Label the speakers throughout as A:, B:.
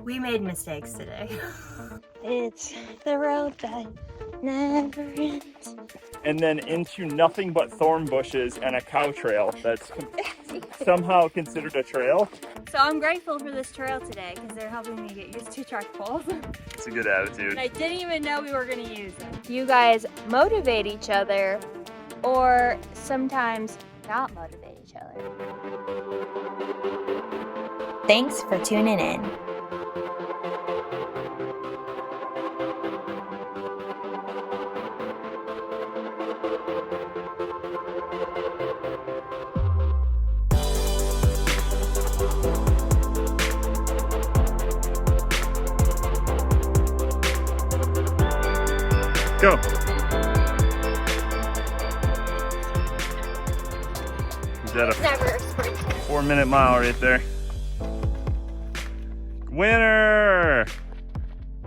A: We made mistakes today.
B: It's the road that never ends.
C: And then into nothing but thorn bushes and a cow trail that's somehow considered a trail.
A: So I'm grateful for this trail today because they're helping me get used to truck pulls.
C: It's a good attitude.
A: And I didn't even know we were going to use it.
B: You guys motivate each other or sometimes not motivate each other.
A: Thanks for tuning in.
C: Go. Is that a
B: Never a sprint.
C: 4-minute mile right there? Winner!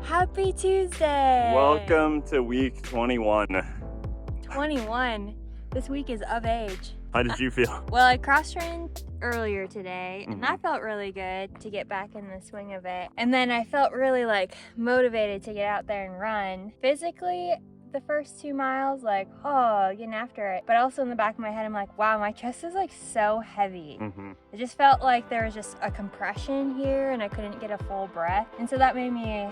A: Happy Tuesday!
C: Welcome to week 21.
A: 21. This week is of age.
C: How did you feel?
A: Well, I cross-trained earlier today, and that felt really good to get back in the swing of it. And then I felt really motivated to get out there and run. Physically, the first 2 miles, getting after it. But also in the back of my head, I'm like, wow, my chest is so heavy. It just felt like there was just a compression here and I couldn't get a full breath. And so that made me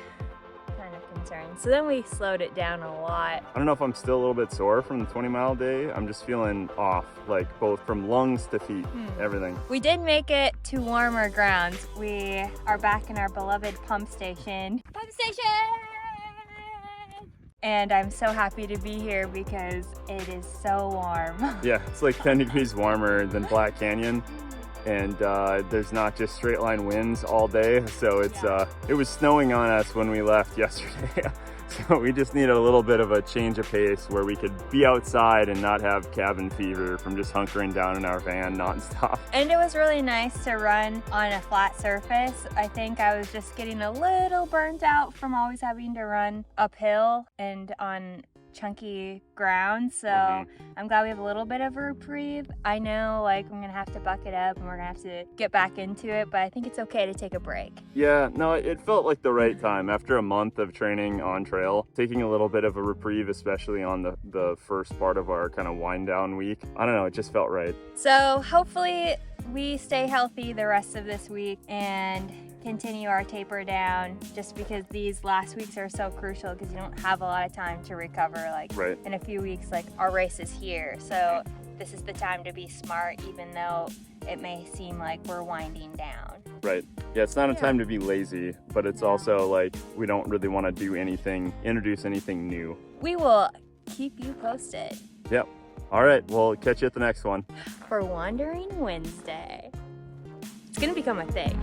A: kind of concerned. So then we slowed it down a lot.
C: I don't know if I'm still a little bit sore from the 20-mile day. I'm just feeling off, both from lungs to feet, everything.
A: We did make it to warmer grounds. We are back in our beloved pump station. Pump station! And I'm so happy to be here because it is so warm.
C: Yeah, it's 10 degrees warmer than Black Canyon. And there's not just straight line winds all day. So it was snowing on us when we left yesterday. So we just needed a little bit of a change of pace where we could be outside and not have cabin fever from just hunkering down in our van nonstop.
A: And it was really nice to run on a flat surface. I think I was just getting a little burnt out from always having to run uphill and on chunky ground, so I'm glad we have a little bit of a reprieve. I know I'm gonna have to buck it up and we're gonna have to get back into it, but I think it's okay to take a break.
C: Yeah, no, it felt like the right time after a month of training on trail, taking a little bit of a reprieve, especially on the first part of our kind of wind down week. I don't know, it just felt right.
A: So hopefully we stay healthy the rest of this week and continue our taper down, just because these last weeks are so crucial because you don't have a lot of time to recover.
C: Right.
A: In a few weeks, our race is here, so this is the time to be smart, even though it may seem like we're winding down.
C: Right. Yeah, it's not a time to be lazy, but it's also we don't really want to introduce anything new.
A: We will keep you posted.
C: Yep. All right, we'll catch you at the next one.
A: For Wandering Wednesday. It's gonna become a thing.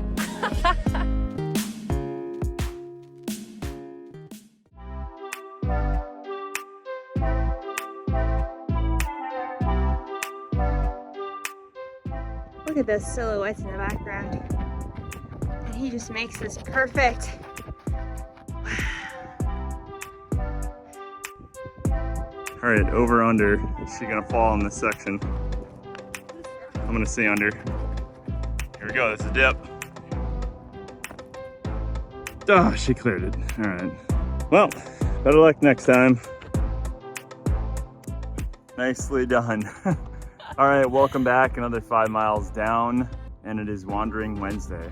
A: Look at those silhouettes in the background. And he just makes this perfect.
C: All right, over under. Is she gonna fall in this section? I'm gonna say under. Here we go, that's a dip. Oh, she cleared it. All right. Well, better luck next time. Nicely done. All right, welcome back. Another 5 miles down, and it is Wandering Wednesday.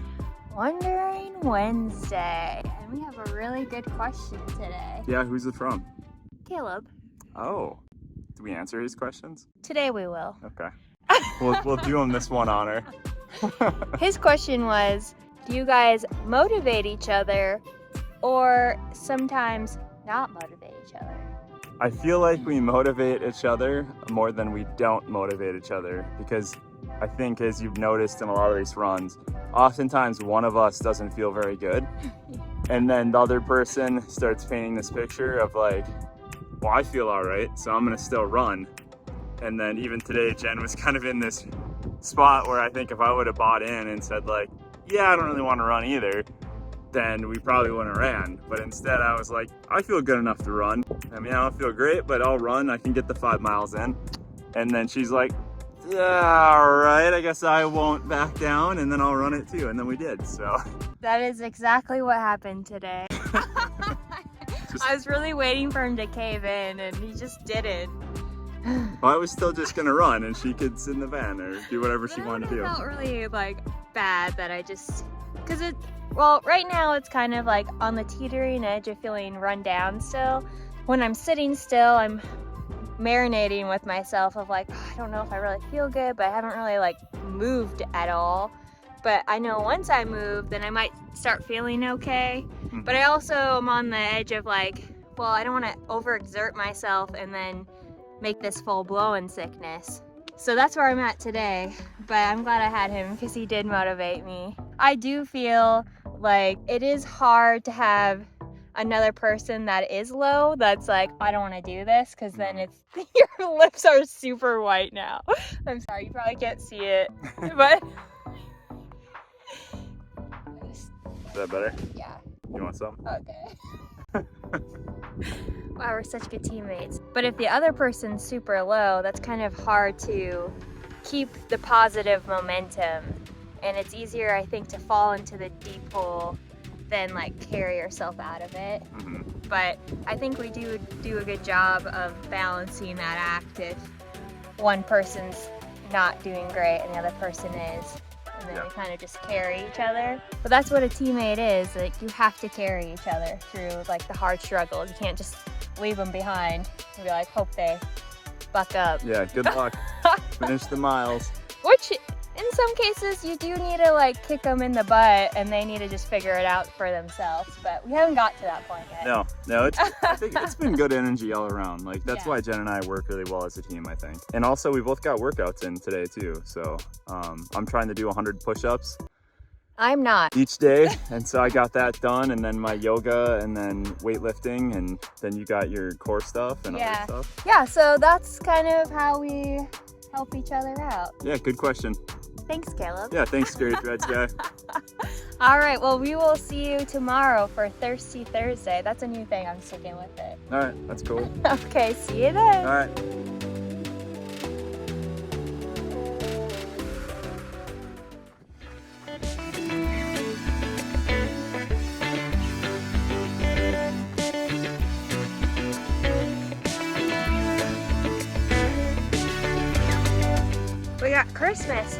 A: Wandering Wednesday. And we have a really good question today.
C: Yeah, who's it from?
A: Caleb.
C: Oh, do we answer his questions?
A: Today we will.
C: Okay. We'll do him this one honor.
A: His question was, do you guys motivate each other or sometimes not motivate each other?
C: I feel like we motivate each other more than we don't motivate each other, because I think, as you've noticed in a lot of these runs, oftentimes one of us doesn't feel very good. And then the other person starts painting this picture of well, I feel all right, so I'm gonna still run. And then even today, Jen was kind of in this spot where I think if I would have bought in and said yeah, I don't really want to run either, then we probably wouldn't have ran. But instead I was like, I feel good enough to run. I mean, I don't feel great, but I'll run. I can get the 5 miles in. And then she's like, all right, I guess I won't back down, and then I'll run it too. And then we did, so.
A: That is exactly what happened today. I was really waiting for him to cave in, and he just didn't.
C: Well, I was still just gonna run, and she could sit in the van or do whatever she wanted to do.
A: I felt really like bad that I just, cause well, right now it's kind of like on the teetering edge of feeling run down still. When I'm sitting still, I'm marinating with myself of like, oh, I don't know if I really feel good, but I haven't really like moved at all. But I know once I move, then I might start feeling okay. But I also am on the edge of like, well, I don't want to overexert myself and then make this full-blown sickness. So that's where I'm at today. But I'm glad I had him because he did motivate me. I do feel like it is hard to have another person that is low that's like, I don't want to do this, because then it's your lips are super white now. I'm sorry, you probably can't see it, but
C: Is that better?
A: yeah.
C: You want some?
A: Okay. Wow, we're such good teammates. But if the other person's super low, that's kind of hard to keep the positive momentum. And it's easier, I think, to fall into the deep hole than like carry yourself out of it. But I think we do a good job of balancing that act if one person's not doing great and the other person is. And then we kind of just carry each other. But that's what a teammate is. Like, you have to carry each other through like the hard struggles. You can't just leave them behind and be like, hope they buck up.
C: Yeah, good luck. Finish the miles.
A: Which in some cases you do need to like kick them in the butt and they need to just figure it out for themselves. But we haven't got to that point yet.
C: No, I think it's been good energy all around. Like, that's why Jen and I work really well as a team, I think. And also we both got workouts in today too. So I'm trying to do 100 push-ups.
A: I'm not.
C: Each day, and so I got that done, and then my yoga, and then weightlifting, and then you got your core stuff and other stuff.
A: Yeah, so that's kind of how we help each other out.
C: Yeah, good question.
A: Thanks, Caleb.
C: Yeah, thanks, Scary Threads guy.
A: All right, well, we will see you tomorrow for Thirsty Thursday. That's a new thing. I'm sticking with it.
C: All right, that's cool.
A: Okay, see you then.
C: All right.
A: We got Christmas.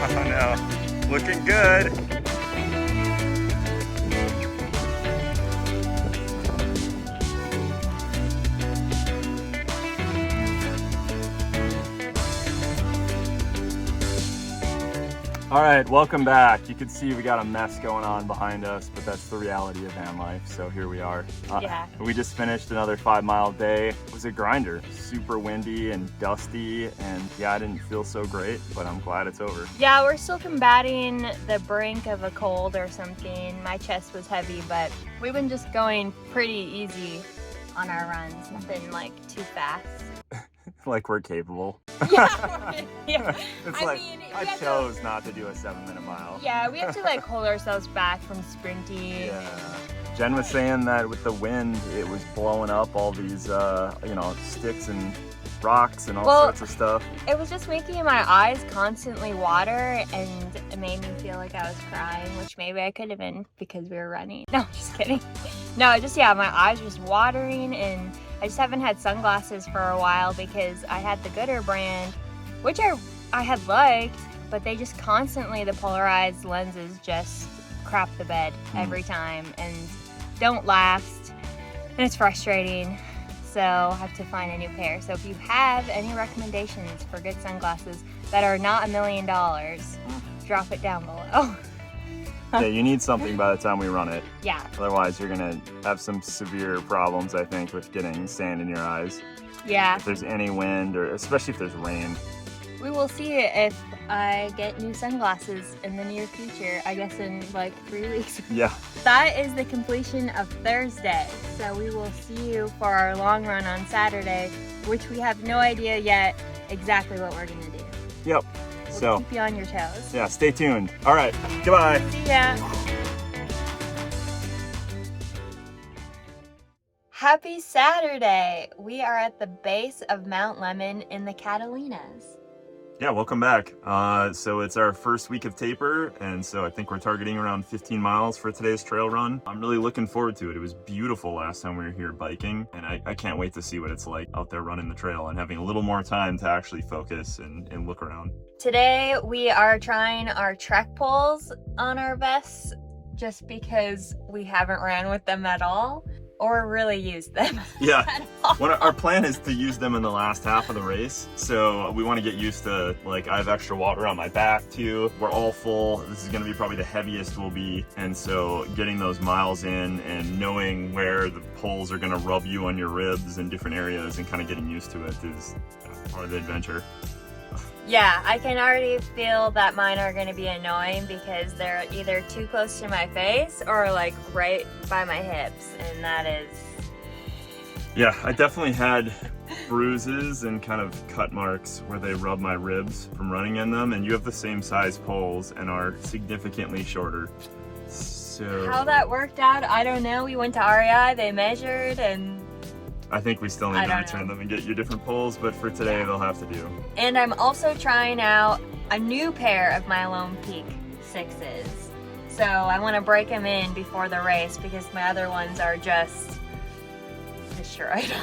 C: Oh no, looking good. All right, welcome back. You can see we got a mess going on behind us, but that's the reality of van life, so here we are. We just finished another 5-mile day. It was a grinder, super windy and dusty, and yeah, I didn't feel so great, but I'm glad it's over.
A: Yeah, we're still combating the brink of a cold or something. My chest was heavy, but we've been just going pretty easy on our runs, nothing like too fast.
C: Like we're capable.
A: Yeah, yeah.
C: It's I chose not to do a 7-minute mile.
A: Yeah, we have to like hold ourselves back from sprinting.
C: Yeah. Jen was saying that with the wind, it was blowing up all these, sticks and rocks and all sorts of stuff.
A: It was just making my eyes constantly water, and it made me feel like I was crying, which maybe I could have been because we were running. No, just kidding. No, my eyes were just watering, and I just haven't had sunglasses for a while because I had the Gooder brand, which I had liked, but they just constantly, the polarized lenses just crap the bed every time and don't last, and it's frustrating. So I have to find a new pair. So if you have any recommendations for good sunglasses that are not $1 million, drop it down below.
C: Yeah, you need something by the time we run it.
A: Yeah.
C: Otherwise, you're gonna have some severe problems, I think, with getting sand in your eyes.
A: Yeah.
C: If there's any wind, or especially if there's rain.
A: We will see if I get new sunglasses in the near future, I guess in like 3 weeks.
C: Yeah.
A: That is the completion of Thursday. So we will see you for our long run on Saturday, which we have no idea yet exactly what we're gonna do.
C: Yep.
A: We'll keep you on your toes.
C: Yeah, stay tuned. All right, goodbye.
A: See ya. Happy Saturday! We are at the base of Mount Lemon in the Catalinas.
C: Yeah, welcome back. So it's our first week of taper, and so I think we're targeting around 15 miles for today's trail run. I'm really looking forward to it. It was beautiful last time we were here biking, and I can't wait to see what it's like out there running the trail and having a little more time to actually focus and look around.
A: Today we are trying our trek poles on our vests just because we haven't ran with them at all or really used them.
C: Yeah, our plan is to use them in the last half of the race. So we want to get used to, like, I have extra water on my back too. We're all full. This is going to be probably the heaviest we'll be. And so getting those miles in and knowing where the poles are going to rub you on your ribs in different areas and kind of getting used to it is part of the adventure.
A: Yeah, I can already feel that mine are going to be annoying because they're either too close to my face or like right by my hips, and that is...
C: Yeah, I definitely had bruises and kind of cut marks where they rub my ribs from running in them, and you have the same size poles and are significantly shorter. So
A: how that worked out, I don't know. We went to REI, they measured, and
C: I think we still need to return them and get you different poles, but for today they'll have to do.
A: And I'm also trying out a new pair of my Lone Peak 6s. So I want to break them in before the race because my other ones are just destroyed.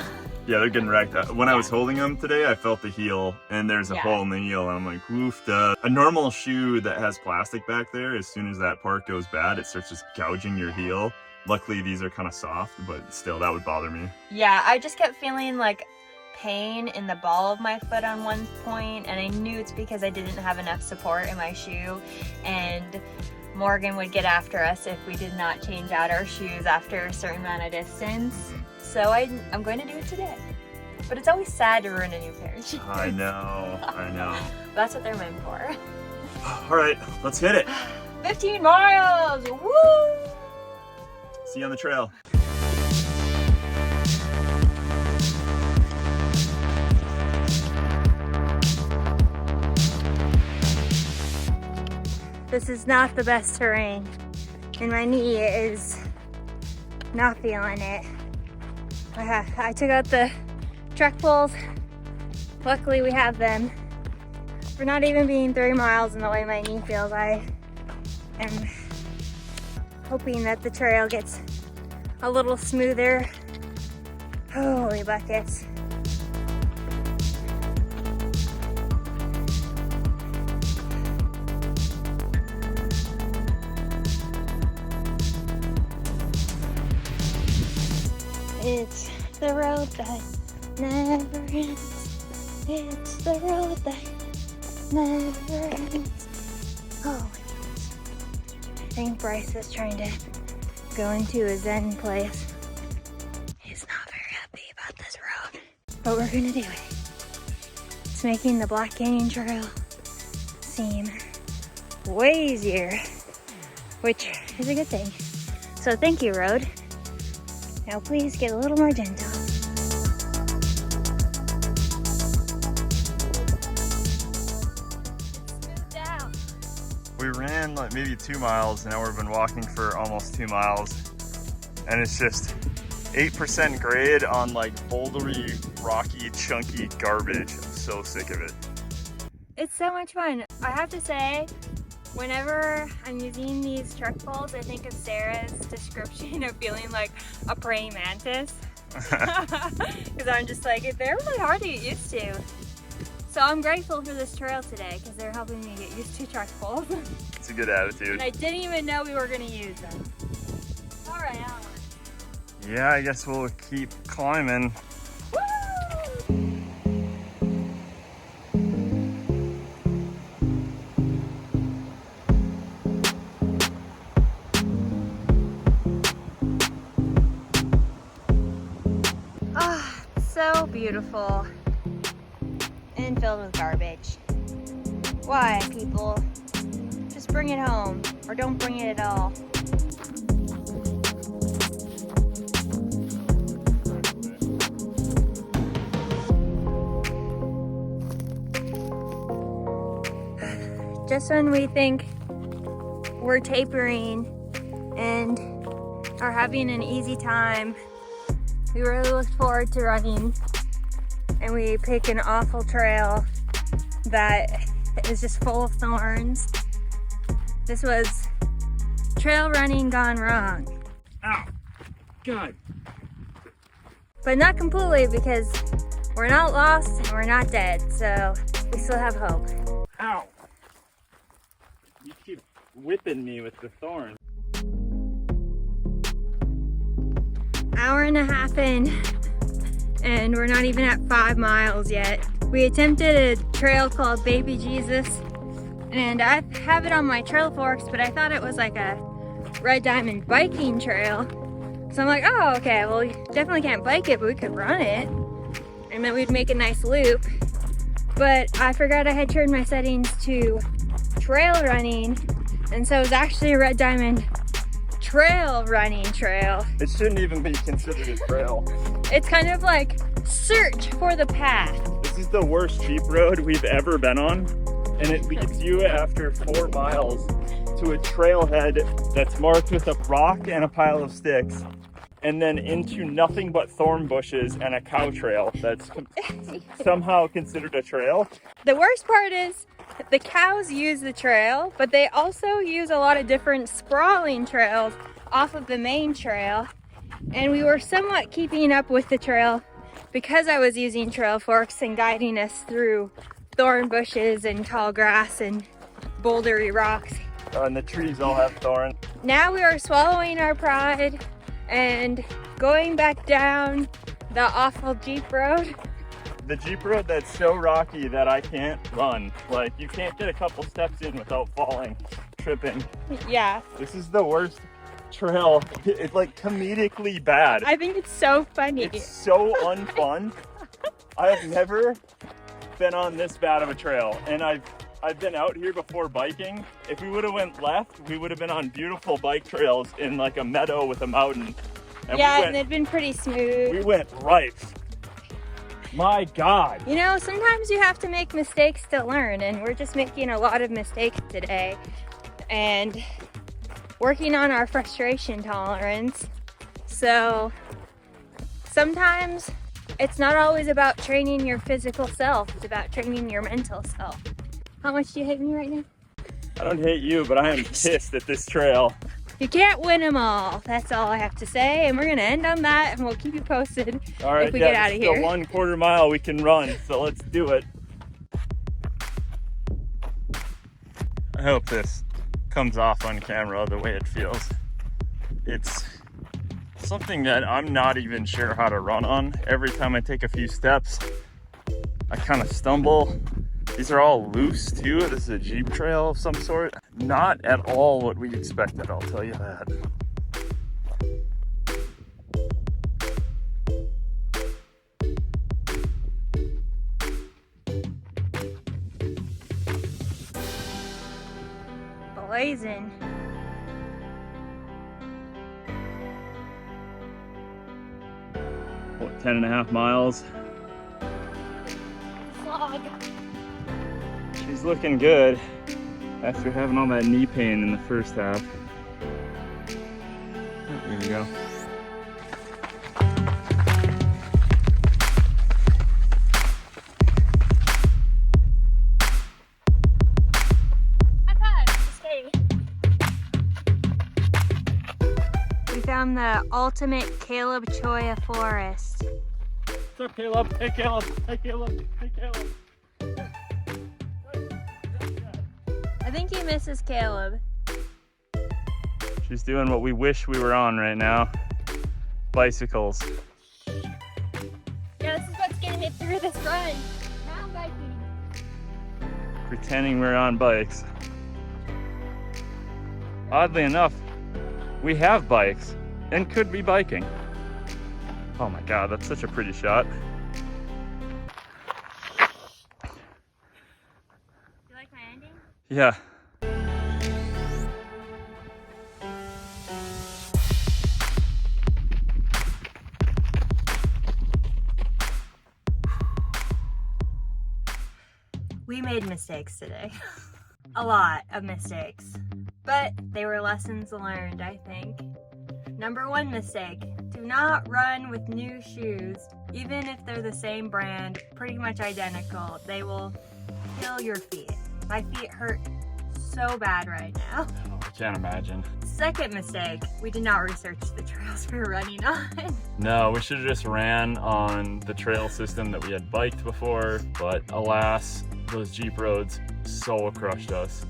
C: Yeah, they're getting wrecked. When I was holding them today, I felt the heel, and there's a hole in the heel, and I'm like, oof, duh. A normal shoe that has plastic back there, as soon as that part goes bad, it starts just gouging your heel. Luckily, these are kind of soft, but still, that would bother me.
A: Yeah, I just kept feeling like pain in the ball of my foot on one point, and I knew it's because I didn't have enough support in my shoe, and Morgan would get after us if we did not change out our shoes after a certain amount of distance. So I'm going to do it today. But it's always sad to ruin a new pair of shoes.
C: I know.
A: That's what they're meant for.
C: All right, let's hit it.
A: 15 miles, woo!
C: See you on the trail.
B: This is not the best terrain, and my knee is not feeling it. I took out the trek poles. Luckily we have them. For not even being 3 miles in the way my knee feels, I am hoping that the trail gets a little smoother. Holy buckets. It's the road that never ends. It's the road that never ends. Oh, I think Bryce is trying to go into a zen place. He's not very happy about this road, but we're gonna do it. It's making the Black Canyon Trail seem way easier, which is a good thing. So thank you, road. Now please get a little more gentle.
C: We ran like maybe 2 miles, and now we've been walking for almost 2 miles, and it's just 8% grade on like bouldery, rocky, chunky garbage. I'm so sick of it.
B: It's so much fun. I have to say, whenever I'm using these trek poles, I think of Sarah's description of feeling like a praying mantis. Because I'm just like, they're really hard to get used to. So I'm grateful for this trail today because they're helping me get used to trek poles.
C: It's a good attitude.
B: And I didn't even know we were going to use them. All right, Alan.
C: Yeah, I guess we'll keep climbing.
B: Ah, so beautiful. And filled with garbage. Why, people? Just bring it home, or don't bring it at all. Just when we think we're tapering and are having an easy time,
A: We really looked forward to running, and we pick an awful trail that is just full of thorns. This was trail running gone wrong.
C: Ow! God!
A: But not completely, because we're not lost and we're not dead, so we still have hope.
C: Ow! You keep whipping me with the thorn.
A: Hour and a half in, and we're not even at 5 miles yet. We attempted a trail called Baby Jesus, and I have it on my trail forks, but I thought it was like a Red Diamond biking trail. So I'm like, oh, okay, well, we definitely can't bike it, but we could run it. And then we'd make a nice loop. But I forgot I had turned my settings to trail running, and so it was actually a Red Diamond trail running trail.
C: It shouldn't even be considered a trail.
A: It's kind of like search for the path.
C: This is the worst Jeep road we've ever been on, and it leads you after 4 miles to a trailhead that's marked with a rock and a pile of sticks, and then into nothing but thorn bushes and a cow trail that's somehow considered a trail.
A: The worst part is the cows use the trail, but they also use a lot of different sprawling trails off of the main trail. And we were somewhat keeping up with the trail because I was using trail forks and guiding us through thorn bushes and tall grass and bouldery rocks.
C: And the trees all have thorns.
A: Now we are swallowing our pride and going back down the awful Jeep road.
C: The Jeep road that's so rocky that I can't run. Like, you can't get a couple steps in without falling, tripping.
A: Yeah.
C: This is the worst trail. It's like comedically bad.
A: I think it's so funny.
C: It's so unfun. I have never been on this bad of a trail, and I've been out here before biking. If we would have went left, we would have been on beautiful bike trails in like a meadow with a mountain. And
A: yeah, and they'd been pretty smooth.
C: We went right. My God.
A: You know, sometimes you have to make mistakes to learn, and we're just making a lot of mistakes today and working on our frustration tolerance. So sometimes it's not always about training your physical self, it's about training your mental self. How much do you hate me right now?
C: I don't hate you, but I am pissed at this trail.
A: You can't win them all. That's all I have to say. And we're going to end on that, and we'll keep you posted
C: all right,
A: if we get out of here.
C: Still 1/4 mile we can run, so let's do it. I hope this comes off on camera the way it feels. It's something that I'm not even sure how to run on. Every time I take a few steps, I kind of stumble. These are all loose too. This is a Jeep trail of some sort. Not at all what we expected, I'll tell you that.
A: Blazing.
C: What, 10.5 miles?
A: Slog.
C: She's looking good after having all that knee pain in the first half. There you go.
A: We found the ultimate Caleb Choya forest.
C: What's up, Caleb? Hey, Caleb. Hey, Caleb. Hey, Caleb.
A: I think he misses Caleb.
C: She's doing what we wish we were on right now. Bicycles.
A: Yeah, this is what's getting me through this run. Now I'm biking.
C: Pretending we're on bikes. Oddly enough, we have bikes and could be biking. Oh my God, that's such a pretty shot.
A: You like my ending?
C: Yeah.
A: We made mistakes today. A lot of mistakes. But they were lessons learned, I think. Number one mistake, to not run with new shoes, even if they're the same brand, pretty much identical. They will kill your feet. My feet hurt so bad right now.
C: Oh, I can't imagine.
A: Second mistake, we did not research the trails we were running on.
C: No, we should have just ran on the trail system that we had biked before, but alas, those Jeep roads so crushed us.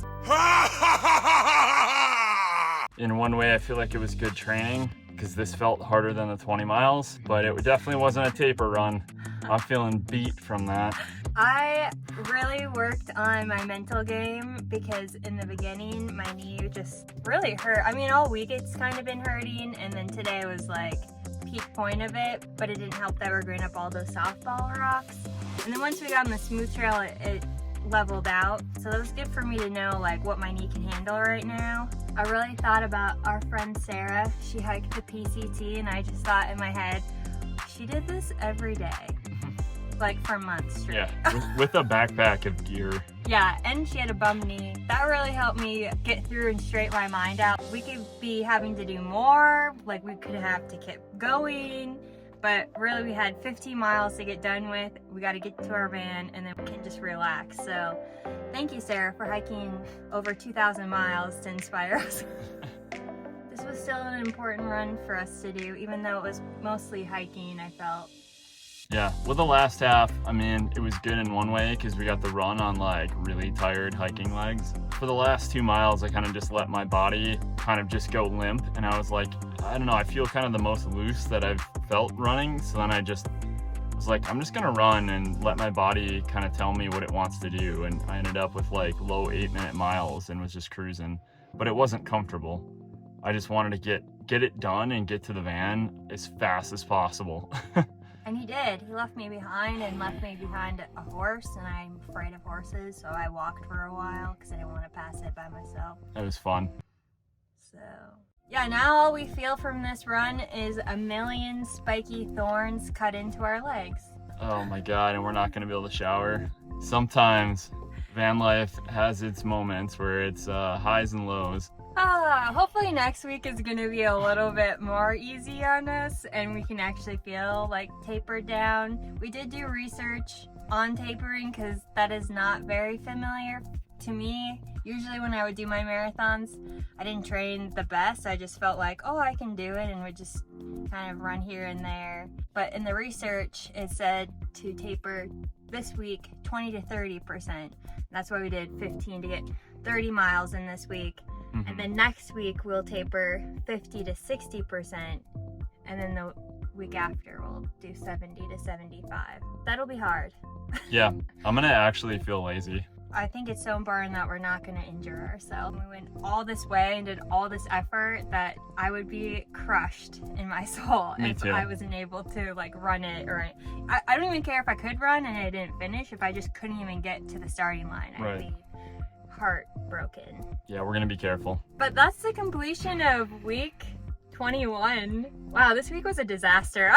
C: In one way, I feel like it was good training because this felt harder than the 20 miles, but it definitely wasn't a taper run. I'm feeling beat from that.
A: I really worked on my mental game because in the beginning, my knee just really hurt. I mean, all week it's kind of been hurting, and then today was like peak point of it, but it didn't help that we're going up all those softball rocks. And then once we got on the smooth trail, it leveled out. So that was good for me to know like what my knee can handle right now. I really thought about our friend Sarah. She hiked the PCT, and I just thought in my head, she did this every day. Like for months straight.
C: Yeah, with a backpack of gear.
A: Yeah, and she had a bum knee. That really helped me get through and straighten my mind out. We could be having to do more, like we could have to keep going, but really we had 15 miles to get done with. We got to get to our van and then we can just relax. So thank you, Sarah, for hiking over 2,000 miles to inspire us. This was still an important run for us to do, even though it was mostly hiking, I felt.
C: Yeah, with the last half, I mean, it was good in one way because we got the run on like really tired hiking legs. For the last 2 miles, I kind of just let my body kind of just go limp, and I was like, I don't know, I feel kind of the most loose that I've felt running. So then I just was like, I'm just gonna run and let my body kind of tell me what it wants to do. And I ended up with like low 8-minute miles and was just cruising, but it wasn't comfortable. I just wanted to get it done and get to the van as fast as possible.
A: And he did. He left me behind a horse, and I'm afraid of horses, so I walked for a while because I didn't want to pass it by myself.
C: It was fun.
A: So, yeah, now all we feel from this run is a million spiky thorns cut into our legs.
C: Oh my God, and we're not gonna be able to shower. Sometimes van life has its moments where it's highs and lows.
A: Hopefully next week is going to be a little bit more easy on us and we can actually feel like tapered down. We did do research on tapering because that is not very familiar to me. Usually when I would do my marathons, I didn't train the best. I just felt like, oh, I can do it, and would just kind of run here and there. But in the research, it said to taper this week 20 to 30%. That's why we did 15 to get 30 miles in this week. And then next week we'll taper 50 to 60%, and then the week after we'll do 70 to 75. That'll be hard.
C: Yeah, I'm gonna actually feel lazy.
A: I think it's so important that we're not gonna injure ourselves. We went all this way and did all this effort that I would be crushed in my soul if I wasn't able to like run it, or I don't even care if I could run and I didn't finish. If I just couldn't even get to the starting line, I'd be heartbroken.
C: Yeah, we're gonna be careful.
A: But that's the completion of week 21. Wow, this week was a disaster.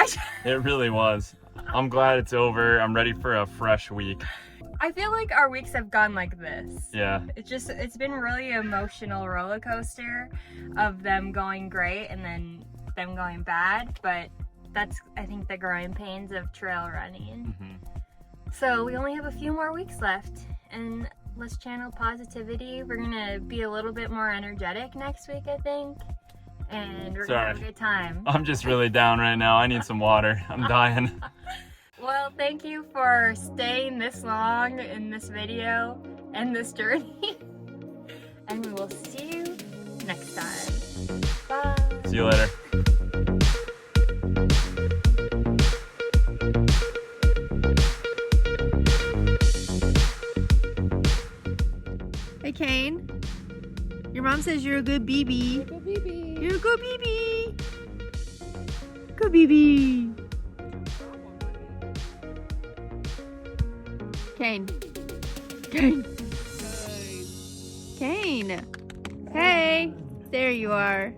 C: It really was. I'm glad it's over. I'm ready for a fresh week.
A: I feel like our weeks have gone like this.
C: Yeah.
A: It's been really emotional roller coaster of them going great and then them going bad, but that's, I think, the growing pains of trail running. So we only have a few more weeks left, and let's channel positivity. We're gonna be a little bit more energetic next week, I think, and we're gonna have a good time.
C: I'm just really down right now. I need some water. I'm dying.
A: Well, thank you for staying this long in this video and this journey. And we will see you next time. Bye.
C: See you later.
D: Hey, Kane. Your mom says you're a good BB.
B: Good BB.
D: You're a good BB. Good BB. Kane. Kane. Kane. Hey. There you are.